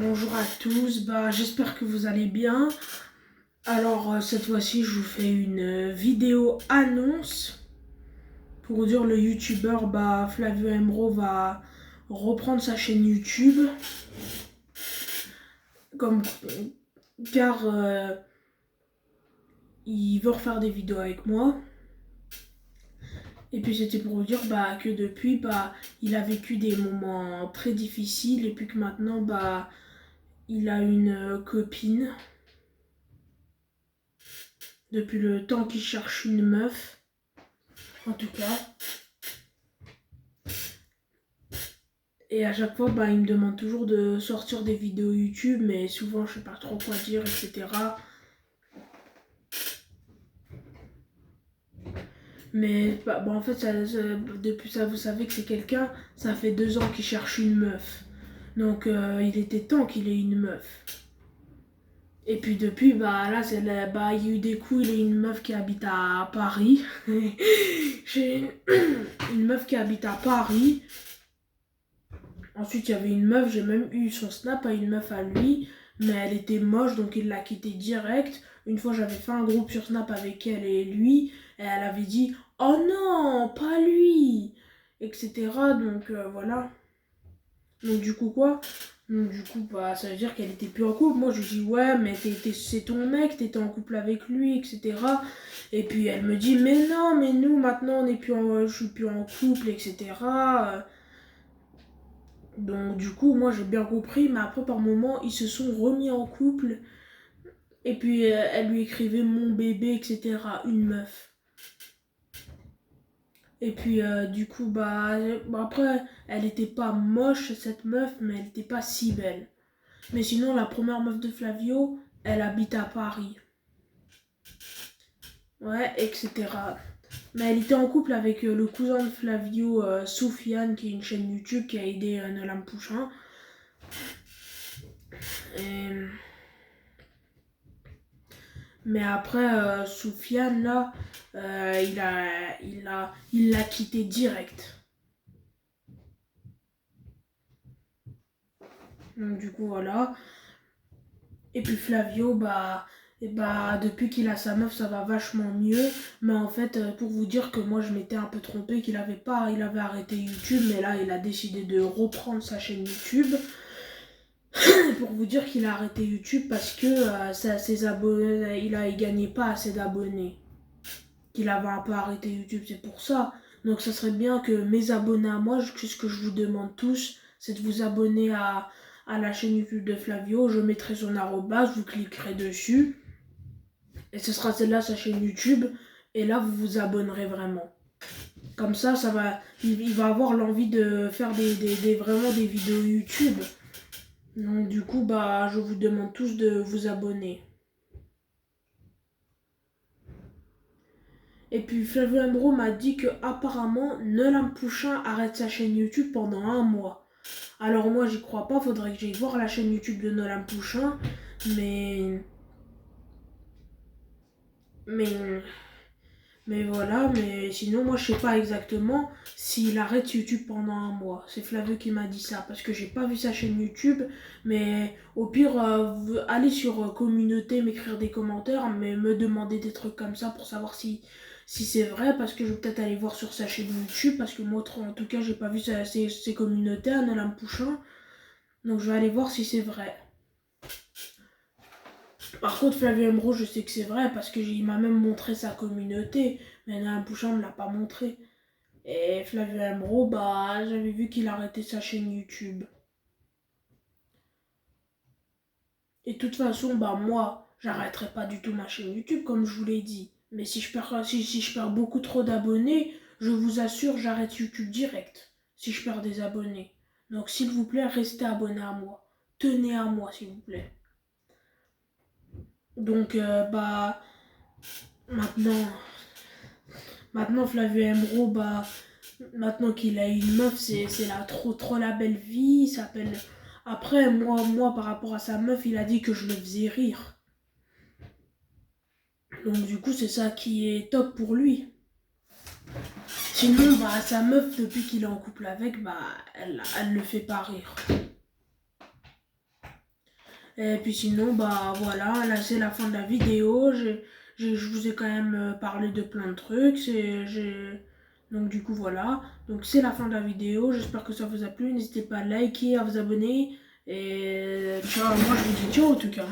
Bonjour à tous, j'espère que vous allez bien. Alors cette fois-ci je vous fais une vidéo annonce pour vous dire le youtubeur Flavio Embro va reprendre sa chaîne YouTube comme, car il veut refaire des vidéos avec moi. Et puis c'était pour vous dire que depuis il a vécu des moments très difficiles et puis que maintenant il a une copine. Depuis le temps qu'il cherche une meuf, en tout cas. Et à chaque fois, il me demande toujours de sortir des vidéos YouTube, mais souvent, je sais pas trop quoi dire, etc. Mais en fait, depuis ça, vous savez que c'est quelqu'un, ça fait 2 ans qu'il cherche une meuf. Donc, il était temps qu'il ait une meuf. Et puis depuis, là, il y a eu des coups, il a une meuf qui habite à Paris. J'ai une meuf qui habite à Paris. Ensuite, il y avait une meuf, j'ai même eu son snap à une meuf à lui, mais elle était moche, donc il l'a quitté direct. Une fois, j'avais fait un groupe sur Snap avec elle et lui, et elle avait dit «Oh non, pas lui!» etc. Donc voilà. Donc du coup quoi? Donc du coup, ça veut dire qu'elle était plus en couple. Moi, je lui dis «Ouais, mais c'est ton mec, t'étais en couple avec lui, etc.» Et puis elle me dit «Mais non, mais nous, maintenant, je suis plus en couple, etc.» Donc du coup, moi j'ai bien compris, mais après par moment, ils se sont remis en couple. Et puis elle lui écrivait mon bébé, etc. Une meuf. Et puis du coup, après, elle était pas moche cette meuf, mais elle était pas si belle. Mais sinon, la première meuf de Flavio, elle habite à Paris. Ouais, etc. Mais elle était en couple avec le cousin de Flavio, Soufiane, qui est une chaîne YouTube qui a aidé Nolan Pouchin. Et... Mais après, Soufiane, là, il l'a quitté direct. Donc, du coup, voilà. Et puis Flavio, depuis qu'il a sa meuf, ça va vachement mieux. Mais en fait, pour vous dire que moi, je m'étais un peu trompée, il avait arrêté YouTube, mais là, il a décidé de reprendre sa chaîne YouTube. Pour vous dire qu'il a arrêté YouTube parce que ses abonnés, il gagnait pas assez d'abonnés. Qu'il avait un peu arrêté YouTube, c'est pour ça. Donc ça serait bien que mes abonnés à moi, ce que je vous demande tous, c'est de vous abonner à la chaîne YouTube de Flavio. Je mettrai son arrobase, vous cliquerez dessus. Et ce sera celle-là, sa chaîne YouTube. Et là, vous vous abonnerez vraiment. Comme ça, il va avoir l'envie de faire vraiment des vidéos YouTube. Donc du coup, je vous demande tous de vous abonner. Et puis Flavio Embro m'a dit que apparemment Nolan Pouchin arrête sa chaîne YouTube pendant 1 mois. Alors moi j'y crois pas, faudrait que j'aille voir la chaîne YouTube de Nolan Pouchin, mais mais mais voilà, mais sinon moi je sais pas exactement s'il arrête YouTube pendant 1 mois. C'est Flavio qui m'a dit ça parce que j'ai pas vu sa chaîne YouTube, mais au pire allez sur communauté, m'écrire des commentaires, mais me demander des trucs comme ça pour savoir si c'est vrai, parce que je vais peut-être aller voir sur sa chaîne YouTube, parce que moi en tout cas j'ai pas vu ses communautés à Nolan Pouchin, donc je vais aller voir si c'est vrai. Par contre, Flavio Embro, je sais que c'est vrai parce qu'il m'a même montré sa communauté, mais Nolan Pouchin ne me l'a pas montré. Et Flavio Embro, j'avais vu qu'il arrêtait sa chaîne YouTube. Et de toute façon, moi, j'arrêterai pas du tout ma chaîne YouTube, comme je vous l'ai dit. Mais si je perds beaucoup trop d'abonnés, je vous assure, j'arrête YouTube direct. Si je perds des abonnés. Donc, s'il vous plaît, restez abonnés à moi. Tenez à moi, s'il vous plaît. Donc, maintenant, Flavio Embro, maintenant qu'il a une meuf, c'est trop la belle vie. Il s'appelle. Après, moi, par rapport à sa meuf, il a dit que je le faisais rire. Donc du coup, c'est ça qui est top pour lui. Sinon, sa meuf, depuis qu'il est en couple avec, elle le fait pas rire. Et puis sinon, bah voilà, là c'est la fin de la vidéo. Je vous ai quand même parlé de plein de trucs. Donc du coup voilà. Donc c'est la fin de la vidéo. J'espère que ça vous a plu. N'hésitez pas à liker, à vous abonner. Et ciao, moi je vous dis ciao en tout cas.